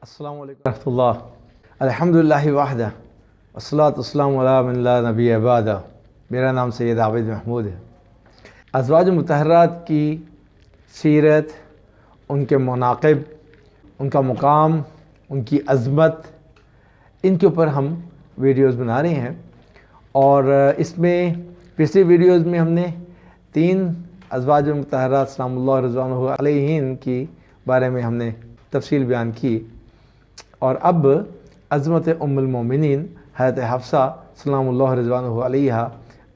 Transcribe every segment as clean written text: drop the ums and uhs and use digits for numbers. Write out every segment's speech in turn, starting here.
السلام علیکم ورحمۃ اللہ. الحمدللہ وحدہ والصلاۃ والسلام علی من لا نبی بعدہ. میرا نام سید عابد محمود ہے. ازواج مطہرات کی سیرت، ان کے مناقب، ان کا مقام، ان کی عظمت، ان کے اوپر ہم ویڈیوز بنا رہے ہیں. اور اس میں پچھلی ویڈیوز میں ہم نے 3 ازواج مطہرات سلام اللہ رضوانہ علیہن کی بارے میں ہم نے تفصیل بیان کی، اور اب عظمت ام المومنین حضرت حفصہ سلام اللہ رضوانہ علیہا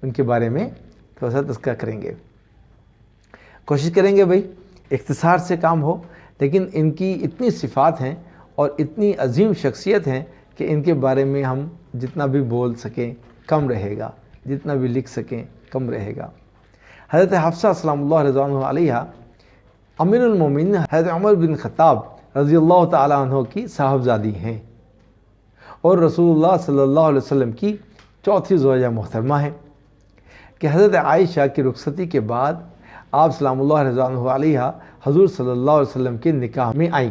ان کے بارے میں تھوڑا سا تذکرہ کریں گے. کوشش کریں گے بھائی اختصار سے کام ہو، لیکن ان کی اتنی صفات ہیں اور اتنی عظیم شخصیت ہیں کہ ان کے بارے میں ہم جتنا بھی بول سکیں کم رہے گا، جتنا بھی لکھ سکیں کم رہے گا. حضرت حفصہ سلام اللہ رضوانہ علیہا امیر المومنین حضرت عمر بن خطاب رضی اللہ تعالیٰ عنہ کی صاحبزادی ہیں، اور رسول اللہ صلی اللہ علیہ وسلم کی چوتھی زوجہ محترمہ ہیں کہ حضرت عائشہ کی رخصتی کے بعد آپ سلام اللہ رضوانہ علیہا حضور صلی اللہ علیہ وسلم کے نکاح میں آئیں.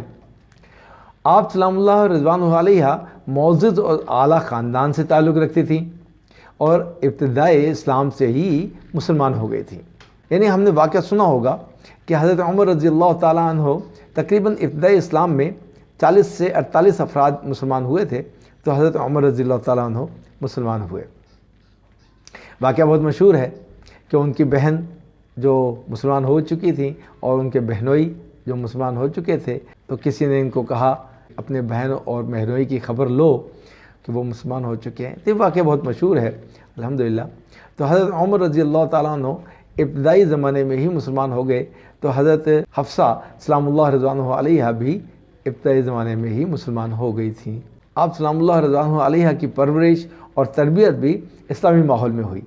آپ سلام اللہ رضوانہ علیہا معزز اور اعلیٰ خاندان سے تعلق رکھتی تھیں اور ابتدائے اسلام سے ہی مسلمان ہو گئی تھیں. یعنی ہم نے واقعہ سنا ہوگا کہ حضرت عمر رضی اللہ تعالیٰ عنہ تقریباً ابتدائی اسلام میں 40 سے 48 افراد مسلمان ہوئے تھے، تو حضرت عمر رضی اللہ تعالیٰ عنہ مسلمان ہوئے. واقعہ بہت مشہور ہے کہ ان کی بہن جو مسلمان ہو چکی تھیں اور ان کے بہنوئی جو مسلمان ہو چکے تھے، تو کسی نے ان کو کہا اپنے بہن اور بہنوئی کی خبر لو کہ وہ مسلمان ہو چکے ہیں. تو یہ واقعہ بہت مشہور ہے الحمدللہ. تو حضرت عمر رضی اللہ تعالیٰ عنہ ابتدائی زمانے میں ہی مسلمان ہو گئے، تو حضرت حفصہ سلام اللہ رضوانہ علیہا بھی ابتدائی زمانے میں ہی مسلمان ہو گئی تھیں. آپ سلام اللہ رضوانہ علیہا کی پرورش اور تربیت بھی اسلامی ماحول میں ہوئی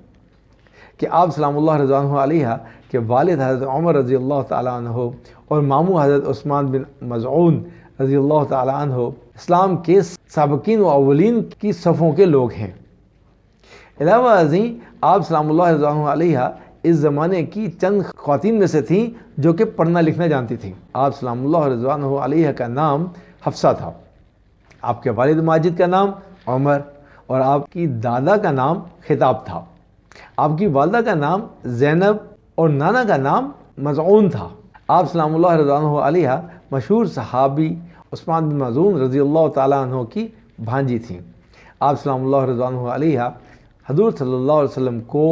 کہ آپ سلام اللہ رضوانہ علیہا کے والد حضرت عمر رضی اللہ تعالیٰ عنہ اور ماموں حضرت عثمان بن مظعون رضی اللہ تعالیٰ عنہ اسلام کے سابقین و اولین کی صفوں کے لوگ ہیں. علاوہ ازیں آپ سلام اللہ رضوانہ علیہا اس زمانے کی چند خواتین میں سے تھیں جو کہ پڑھنا لکھنا جانتی تھیں. آپ سلام اللہ رضوانہ علیہا کا نام حفصہ تھا، آپ کے والد ماجد کا نام عمر، اور آپ کی دادا کا نام خطاب تھا. آپ کی والدہ کا نام زینب اور نانا کا نام مظعون تھا. آپ سلام اللہ رضوانہ علیہا مشہور صحابی عثمان بن مظعون رضی اللہ تعالیٰ عنہ کی بھانجی تھیں. آپ سلام اللہ رضوانہ علیہا حضور صلی اللہ علیہ وسلم کو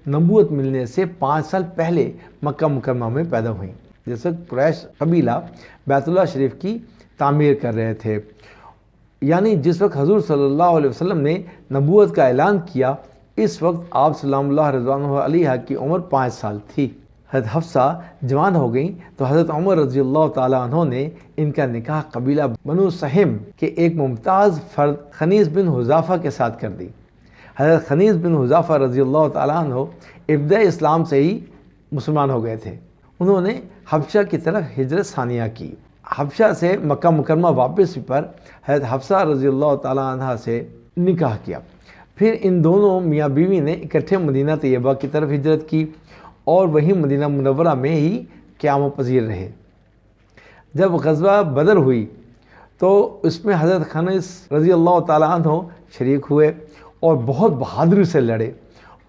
نبوت ملنے سے 5 سال پہلے مکہ مکرمہ میں پیدا ہوئیں، جس وقت قریش قبیلہ بیت اللہ شریف کی تعمیر کر رہے تھے. یعنی جس وقت حضور صلی اللہ علیہ وسلم نے نبوت کا اعلان کیا، اس وقت آپ سلام اللہ رضوانہ علیہا کی عمر 5 سال تھی. حضرت حفصہ جوان ہو گئیں تو حضرت عمر رضی اللہ تعالیٰ عنہ نے ان کا نکاح قبیلہ بنو سہم کے ایک ممتاز فرد خنیس بن حذافہ کے ساتھ کر دی. حضرت خنیس بن حذافہ رضی اللہ تعالیٰ عنہ ابتدائی اسلام سے ہی مسلمان ہو گئے تھے. انہوں نے حبشہ کی طرف ہجرت ثانیہ کی. حبشہ سے مکہ مکرمہ واپسی پر حضرت حفصہ رضی اللہ تعالیٰ عنہ سے نکاح کیا. پھر ان دونوں میاں بیوی نے اکٹھے مدینہ طیبہ کی طرف ہجرت کی اور وہیں مدینہ منورہ میں ہی قیام پذیر رہے. جب غزوہ بدر ہوئی تو اس میں حضرت خنیس رضی اللہ تعالیٰ عنہ شریک ہوئے اور بہت بہادری سے لڑے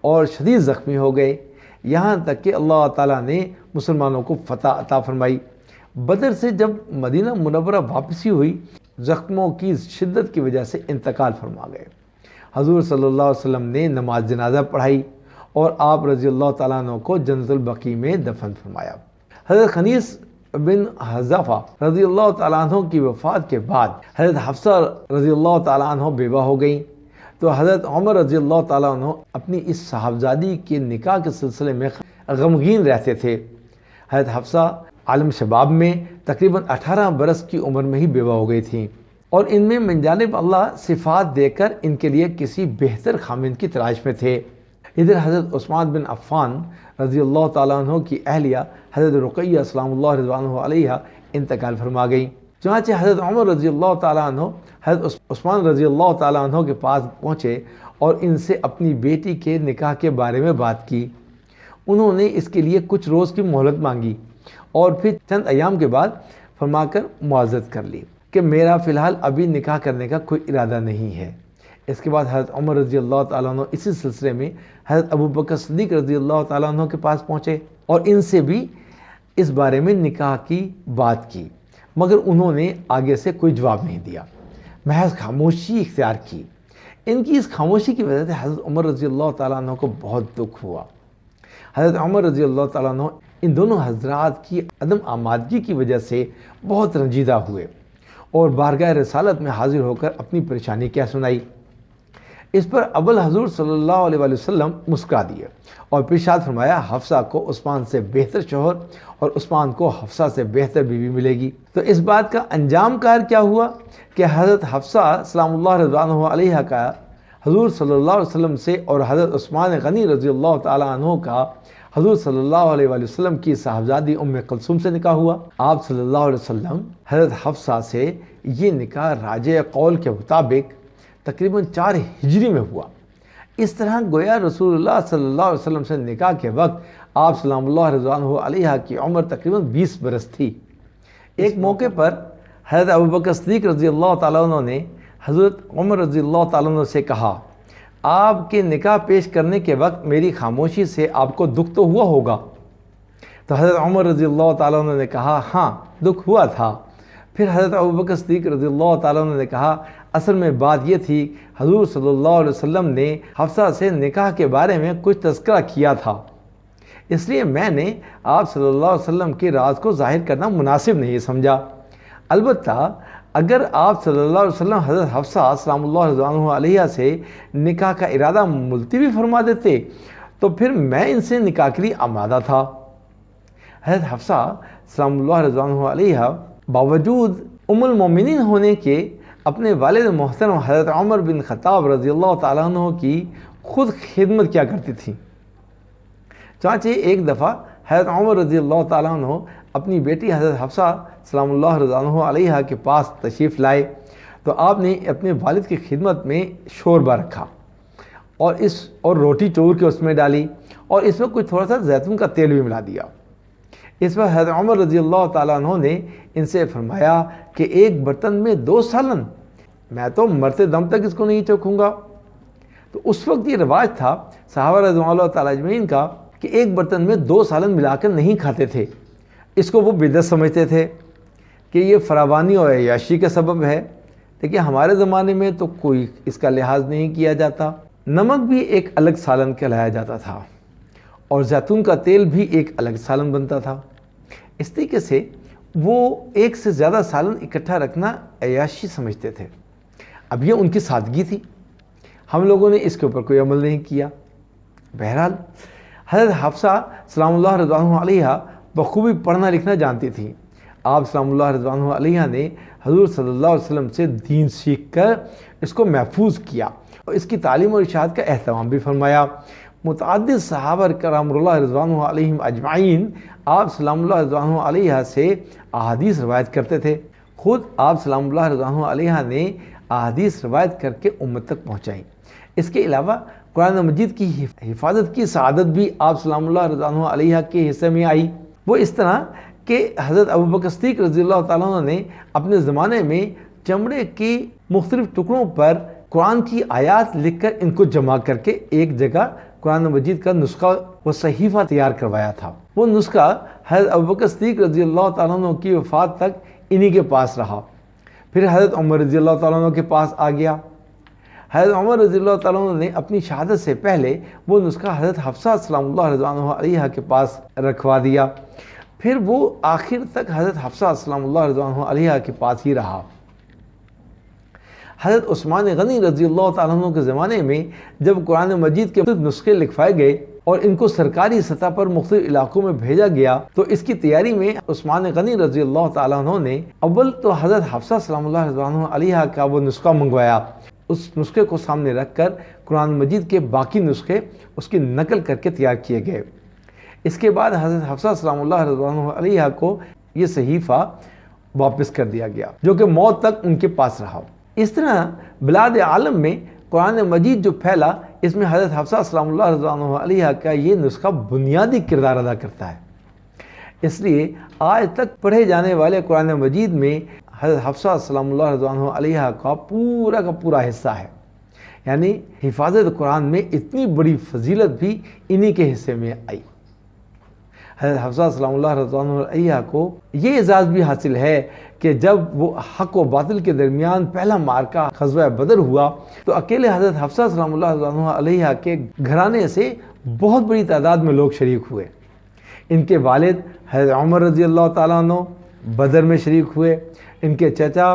اور شدید زخمی ہو گئے، یہاں تک کہ اللہ تعالیٰ نے مسلمانوں کو فتح عطا فرمائی. بدر سے جب مدینہ منورہ واپسی ہوئی، زخموں کی شدت کی وجہ سے انتقال فرما گئے. حضور صلی اللہ علیہ وسلم نے نماز جنازہ پڑھائی اور آپ رضی اللہ تعالیٰ عنہ کو جنت البقیع میں دفن فرمایا. حضرت خنیس بن حذافہ رضی اللہ تعالیٰ عنہ کی وفات کے بعد حضرت حفصہ رضی اللہ تعالیٰ عنہ بیوہ ہو گئیں. تو حضرت عمر رضی اللہ تعالیٰ عنہ اپنی اس صاحبزادی کے نکاح کے سلسلے میں غمگین رہتے تھے. حضرت حفصہ عالم شباب میں تقریباً 18 برس کی عمر میں ہی بیوہ ہو گئی تھیں، اور ان میں من جانب اللہ صفات دے کر ان کے لیے کسی بہتر خامند کی تلاش میں تھے. ادھر حضرت عثمان بن عفان رضی اللہ تعالیٰ عنہ کی اہلیہ حضرت رقیہ سلام اللہ رضوانہ علیہا انتقال فرما گئیں. چنانچہ حضرت عمر رضی اللہ تعالیٰ عنہ حضرت عثمان رضی اللہ تعالیٰ عنہ کے پاس پہنچے اور ان سے اپنی بیٹی کے نکاح کے بارے میں بات کی. انہوں نے اس کے لیے کچھ روز کی مہلت مانگی اور پھر چند ایام کے بعد فرما کر معزز کر لی کہ میرا فی الحال ابھی نکاح کرنے کا کوئی ارادہ نہیں ہے۔ اس کے بعد حضرت عمر رضی اللہ تعالیٰ عنہ اسی سلسلے میں حضرت ابو بکر صدیق رضی اللہ تعالیٰ عنہ کے پاس پہنچے اور ان سے بھی اس بارے میں نکاح کی بات کی، مگر انہوں نے آگے سے کوئی جواب نہیں دیا، محض خاموشی اختیار کی۔ ان کی اس خاموشی کی وجہ سے حضرت عمر رضی اللہ تعالیٰ عنہ کو بہت دکھ ہوا۔ حضرت عمر رضی اللہ تعالیٰ عنہ ان دونوں حضرات کی عدم آمادگی کی وجہ سے بہت رنجیدہ ہوئے اور بارگاہ رسالت میں حاضر ہو کر اپنی پریشانی کیا سنائی۔ اس پر ابل حضور صلی اللہ علیہ وآلہ وسلم مسکرا دیے اور پھر ارشاد فرمایا، حفصہ کو عثمان سے بہتر شوہر اور عثمان کو حفصہ سے بہتر بیوی ملے گی۔ تو اس بات کا انجام کار کیا ہوا کہ حضرت حفصہ سلام اللہ رضوانہ علیہ کا حضور صلی اللہ علیہ وسلم سے اور حضرت عثمان غنی رضی اللہ تعالیٰ عنہ کا حضور صلی اللہ علیہ وآلہ وسلم کی صاحبزادی ام کلثوم سے نکاح ہوا۔ آپ صلی اللہ علیہ وسلم حضرت حفصہ سے یہ نکاح راجع قول کے مطابق تقریباً 4 ہجری میں ہوا۔ اس طرح گویا رسول اللہ صلی اللہ علیہ وسلم سے نکاح کے وقت آپ سلام اللہ رضوانہ علیہ کی عمر تقریباً 20 برس تھی۔ ایک موقع پر حضرت ابوبکر صدیق رضی اللہ تعالیٰ عنہ نے حضرت عمر رضی اللہ تعالیٰ عنہ سے کہا، آپ کے نکاح پیش کرنے کے وقت میری خاموشی سے آپ کو دکھ تو ہوا ہوگا؟ تو حضرت عمر رضی اللہ تعالیٰ عنہ نے کہا، ہاں دکھ ہوا تھا۔ پھر حضرت ابوبکر صدیق رضی اللہ تعالیٰ عنہ نے کہا، اصل میں بات یہ تھی، حضور صلی اللہ علیہ وسلم نے حفصہ سے نکاح کے بارے میں کچھ تذکرہ کیا تھا، اس لیے میں نے آپ صلی اللہ علیہ وسلم کے راز کو ظاہر کرنا مناسب نہیں سمجھا۔ البتہ اگر آپ صلی اللہ علیہ وسلم حضرت حفصہ سلام اللہ رضوانہ علیہ سے نکاح کا ارادہ ملتوی فرما دیتے تو پھر میں ان سے نکاح کے لیے آمادہ تھا۔ حضرت حفصہ سلام اللہ رضوانہ علیہ باوجود ام المومنین ہونے کے اپنے والد محترم حضرت عمر بن خطاب رضی اللہ تعالیٰ عنہ کی خود خدمت کیا کرتی تھیں۔ چانچہ ایک دفعہ حضرت عمر رضی اللہ تعالیٰ عنہ اپنی بیٹی حضرت حفصہ سلام اللہ رضوانہ علیہ کے پاس تشریف لائے تو آپ نے اپنے والد کی خدمت میں شوربہ رکھا اور روٹی چور کے اس میں ڈالی اور اس میں کچھ تھوڑا سا زیتون کا تیل بھی ملا دیا۔ اس پر حضرت عمر رضی اللہ تعالیٰ عنہ نے ان سے فرمایا کہ ایک برتن میں 2 سالن، میں تو مرتے دم تک اس کو نہیں چکھوں گا۔ تو اس وقت یہ رواج تھا صحابہ رضوان اللہ تعالیٰ اجمعین کا کہ ایک برتن میں 2 سالن ملا کر نہیں کھاتے تھے۔ اس کو وہ بدعت سمجھتے تھے کہ یہ فراوانی اور عیاشی کا سبب ہے، لیکن ہمارے زمانے میں تو کوئی اس کا لحاظ نہیں کیا جاتا۔ نمک بھی ایک الگ سالن کہلایا جاتا تھا اور زیتون کا تیل بھی ایک الگ سالن بنتا تھا۔ اس طریقے سے وہ ایک سے زیادہ سالن اکٹھا رکھنا عیاشی سمجھتے تھے۔ اب یہ ان کی سادگی تھی، ہم لوگوں نے اس کے اوپر کوئی عمل نہیں کیا۔ بہرحال حضرت حفصہ سلام اللہ رضوانہ علیہ بخوبی پڑھنا لکھنا جانتی تھی۔ آپ سلام اللہ رضوانہ علیہ نے حضور صلی اللہ علیہ وسلم سے دین سیکھ کر اس کو محفوظ کیا اور اس کی تعلیم اور ارشاد کا اہتمام بھی فرمایا۔ متعدد صحابہ کرام اللہ رضوانہ علیہم اجمعین آپ سلام اللہ رضوانہ علیہ سے احادیث روایت کرتے تھے۔ خود آپ سلام اللہ رضوانہ علیہ نے احادیث روایت کر کے امت تک پہنچائی۔ اس کے علاوہ قرآن مجید کی حفاظت کی سعادت بھی آپ سلام اللہ رضوانہ علیہ کے حصے میں آئی۔ وہ اس طرح کہ حضرت ابوبکر صدیق رضی اللہ تعالیٰ عنہ نے اپنے زمانے میں چمڑے کے مختلف ٹکڑوں پر قرآن کی آیات لکھ کر ان کو جمع کر کے ایک جگہ قرآن مجید کا نسخہ و صحیفہ تیار کروایا تھا۔ وہ نسخہ حضرت ابوبکر صدیق رضی اللہ تعالیٰ عنہ کی وفات تک انہی کے پاس رہا، پھر حضرت عمر رضی اللہ تعالیٰ عنہ کے پاس آ گیا۔ حضرت عمر رضی اللہ تعالیٰ عنہ نے اپنی شہادت سے پہلے وہ نسخہ حضرت حفصہ سلام اللہ رضوانہ علیہ کے پاس رکھوا دیا، پھر وہ آخر تک حضرت حفصہ سلام اللہ رضوانہ علیہ کے پاس ہی رہا۔ حضرت عثمان غنی رضی اللہ تعالیٰ عنہ کے زمانے میں جب قرآن مجید کے نسخے لکھوائے گئے اور ان کو سرکاری سطح پر مختلف علاقوں میں بھیجا گیا تو اس کی تیاری میں عثمان غنی رضی اللہ تعالیٰ عنہ نے اول تو حضرت حفصہ سلام اللہ رضوانہ علیہ کا وہ نسخہ منگوایا۔ اس نسخے کو سامنے رکھ کر قرآن مجید کے باقی نسخے اس کی نقل کر کے تیار کیے گئے۔ اس کے بعد حضرت حفصہ سلام اللہ رضوانہ علیہ کو یہ صحیفہ واپس کر دیا گیا جو کہ موت تک ان کے پاس رہا۔ اس طرح بلاد عالم میں قرآن مجید جو پھیلا اس میں حضرت حفصہ سلام اللہ رضوانہ علیہ کا یہ نسخہ بنیادی کردار ادا کرتا ہے۔ اس لیے آج تک پڑھے جانے والے قرآن مجید میں حضرت حفصہ سلام اللہ رضوان علیہ کا پورا حصہ ہے، یعنی حفاظت قرآن میں اتنی بڑی فضیلت بھی انہی کے حصے میں آئی۔ حضرت حفصہ سلام اللہ رضوان علیہ کو یہ اعزاز بھی حاصل ہے کہ جب وہ حق و باطل کے درمیان پہلا معرکہ غزوہ بدر ہوا تو اکیلے حضرت حفصہ سلام اللہ رضوان علیہ کے گھرانے سے بہت بڑی تعداد میں لوگ شریک ہوئے۔ ان کے والد حضرت عمر رضی اللہ تعالیٰ عنہ بدر میں شریک ہوئے، ان کے چچا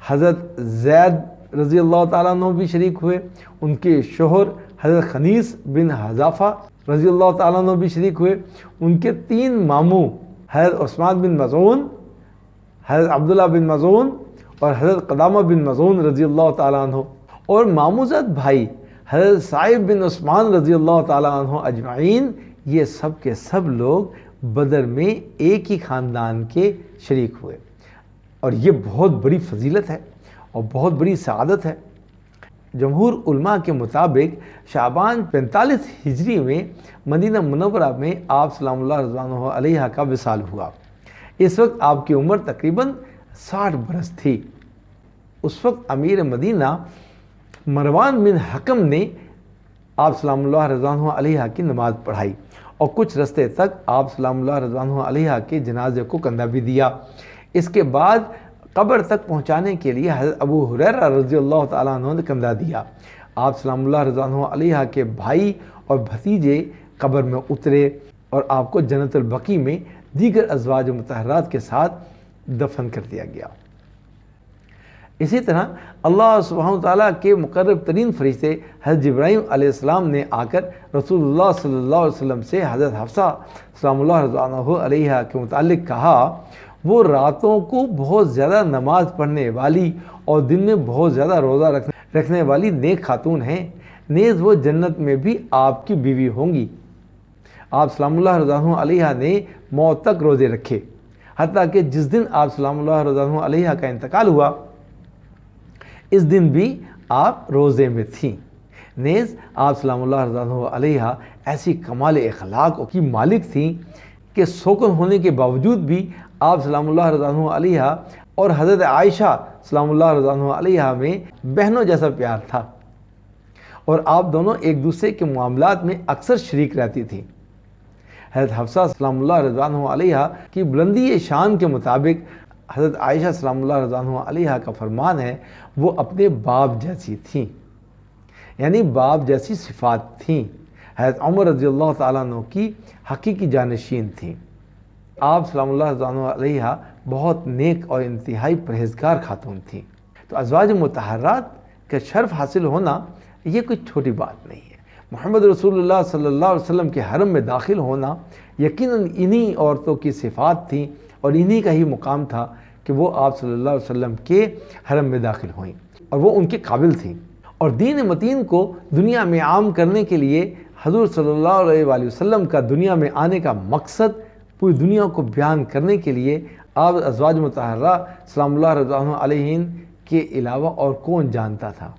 حضرت زید رضی اللہ تعالیٰ عنہ بھی شریک ہوئے، ان کے شوہر حضرت خنیس بن حذافہ رضی اللہ تعالیٰ عنہ بھی شریک ہوئے، ان کے 3 ماموں حضرت عثمان بن مظعون، حضرت عبداللہ بن مظعون اور حضرت قدامہ بن مظعون رضی اللہ تعالیٰ عنہ، اور ماموزد بھائی حضرت صائب بن عثمان رضی اللہ تعالیٰ عنہ اجمعین، یہ سب کے سب لوگ بدر میں ایک ہی خاندان کے شریک ہوئے، اور یہ بہت بڑی فضیلت ہے اور بہت بڑی سعادت ہے۔ جمہور علماء کے مطابق شعبان 45 ہجری میں مدینہ منورہ میں آپ سلام اللہ رضوان علیہ کا وصال ہوا۔ اس وقت آپ کی عمر تقریباً 60 برس تھی۔ اس وقت امیر مدینہ مروان بن حکم نے آپ سلام اللہ رضوان علیہ کی نماز پڑھائی اور کچھ رستے تک آپ سلام اللہ رضوان علیہ کے جنازے کو کندھا بھی دیا۔ اس کے بعد قبر تک پہنچانے کے لیے حضرت ابو ہریرہ رضی اللہ تعالیٰ عنہ نے کندھا دیا۔ آپ سلام اللہ رضوان علیہ کے بھائی اور بھتیجے قبر میں اترے اور آپ کو جنت البقیع میں دیگر ازواج مطہرات کے ساتھ دفن کر دیا گیا۔ اسی طرح اللہ سبحانہ وتعالیٰ کے مقرب ترین فرشتے حضرت جبرائیل علیہ السلام نے آ کر رسول اللہ صلی اللہ علیہ وسلم سے حضرت حفصہ سلام اللہ رضوان علیہ کے متعلق کہا، وہ راتوں کو بہت زیادہ نماز پڑھنے والی اور دن میں بہت زیادہ روزہ رکھنے والی نیک خاتون ہیں، نیز وہ جنت میں بھی آپ کی بیوی ہوں گی۔ آپ سلام اللہ رضوان علیہ نے موت تک روزے رکھے، حتیٰ کہ جس دن آپ سلام اللہ رضوان علیہ کا انتقال ہوا اس دن بھی آپ روزے میں تھیں۔ نیز آپ سلام اللہ رضوان علیہ ایسی کمال اخلاق کی مالک تھیں کہ سوکن ہونے کے باوجود بھی آپ سلام اللہ رضوان علیہ اور حضرت عائشہ سلام اللہ رضوان علیہ میں بہنوں جیسا پیار تھا، اور آپ دونوں ایک دوسرے کے معاملات میں اکثر شریک رہتی تھیں۔ حضرت حفصہ سلام اللہ رضوان علیہ کی بلندی شان کے مطابق حضرت عائشہ سلام اللہ رضوان علیہ کا فرمان ہے، وہ اپنے باپ جیسی تھیں، یعنی باپ جیسی صفات تھیں۔ حضرت عمر رضی اللہ تعالیٰ عنہ کی حقیقی جانشین تھیں۔ آپ سلام اللہ رضوان علیہ بہت نیک اور انتہائی پرہیزگار خاتون تھیں۔ تو ازواج مطہرات کا شرف حاصل ہونا یہ کوئی چھوٹی بات نہیں ہے۔ محمد رسول اللہ صلی اللہ علیہ وسلم کے حرم میں داخل ہونا یقیناً انہی عورتوں کی صفات تھیں اور انہی کا ہی مقام تھا کہ وہ آپ صلی اللہ علیہ وسلم کے حرم میں داخل ہوئیں، اور وہ ان کے قابل تھیں۔ اور دین متین کو دنیا میں عام کرنے کے لیے حضور صلی اللہ علیہ وآلہ وسلم کا دنیا میں آنے کا مقصد پوری دنیا کو بیان کرنے کے لیے آپ ازواج مطہرہ سلام اللہ رضوان علیہن کے علاوہ اور کون جانتا تھا۔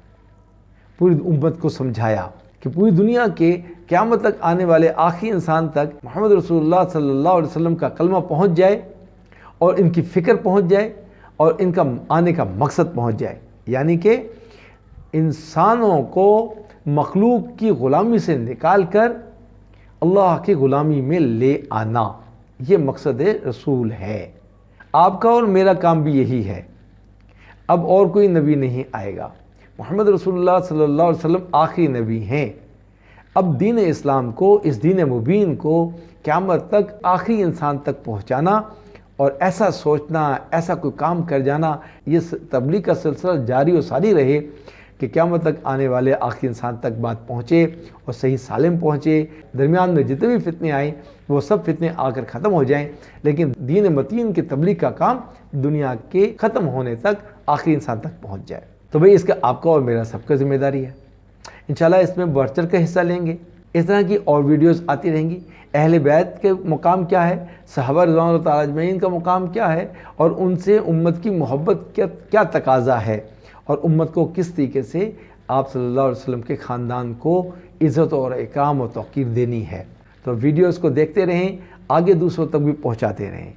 پوری امت کو سمجھایا کہ پوری دنیا کے قیامت تک آنے والے آخری انسان تک محمد رسول اللہ صلی اللہ علیہ وسلم کا کلمہ پہنچ جائے اور ان کی فکر پہنچ جائے اور ان کا آنے کا مقصد پہنچ جائے، یعنی کہ انسانوں کو مخلوق کی غلامی سے نکال کر اللہ کی غلامی میں لے آنا، یہ مقصد رسول ہے۔ آپ کا اور میرا کام بھی یہی ہے۔ اب اور کوئی نبی نہیں آئے گا، محمد رسول اللہ صلی اللہ علیہ وسلم آخری نبی ہیں۔ اب دین اسلام کو، اس دین مبین کو قیامت تک آخری انسان تک پہنچانا اور ایسا سوچنا، ایسا کوئی کام کر جانا، یہ تبلیغ کا سلسلہ جاری و ساری رہے کہ قیامت تک آنے والے آخری انسان تک بات پہنچے اور صحیح سالم پہنچے، درمیان میں جتنے بھی فتنے آئیں وہ سب فتنے آ کر ختم ہو جائیں، لیکن دین متین کی تبلیغ کا کام دنیا کے ختم ہونے تک آخری انسان تک پہنچ جائے۔ تو بھئی اس کا آپ کا اور میرا سب کا ذمہ داری ہے۔ انشاءاللہ اس میں بڑھ چڑھ کر حصہ لیں گے۔ اس طرح کی اور ویڈیوز آتی رہیں گی۔ اہل بیت کے مقام کیا ہے، صحابہ رضوان اللہ تعالیٰ اجمعین کا مقام کیا ہے، اور ان سے امت کی محبت کیا تقاضا ہے، اور امت کو کس طریقے سے آپ صلی اللہ علیہ وسلم کے خاندان کو عزت اور اکرام و توقیر دینی ہے۔ تو ویڈیوز کو دیکھتے رہیں، آگے دوسروں تک بھی پہنچاتے رہیں۔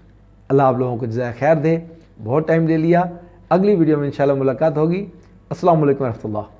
اللہ آپ لوگوں کو جزائے خیر دے۔ بہت ٹائم لے لیا، اگلی ویڈیو میں انشاءاللہ ملاقات ہوگی۔ السلام علیکم ورحمۃ اللہ۔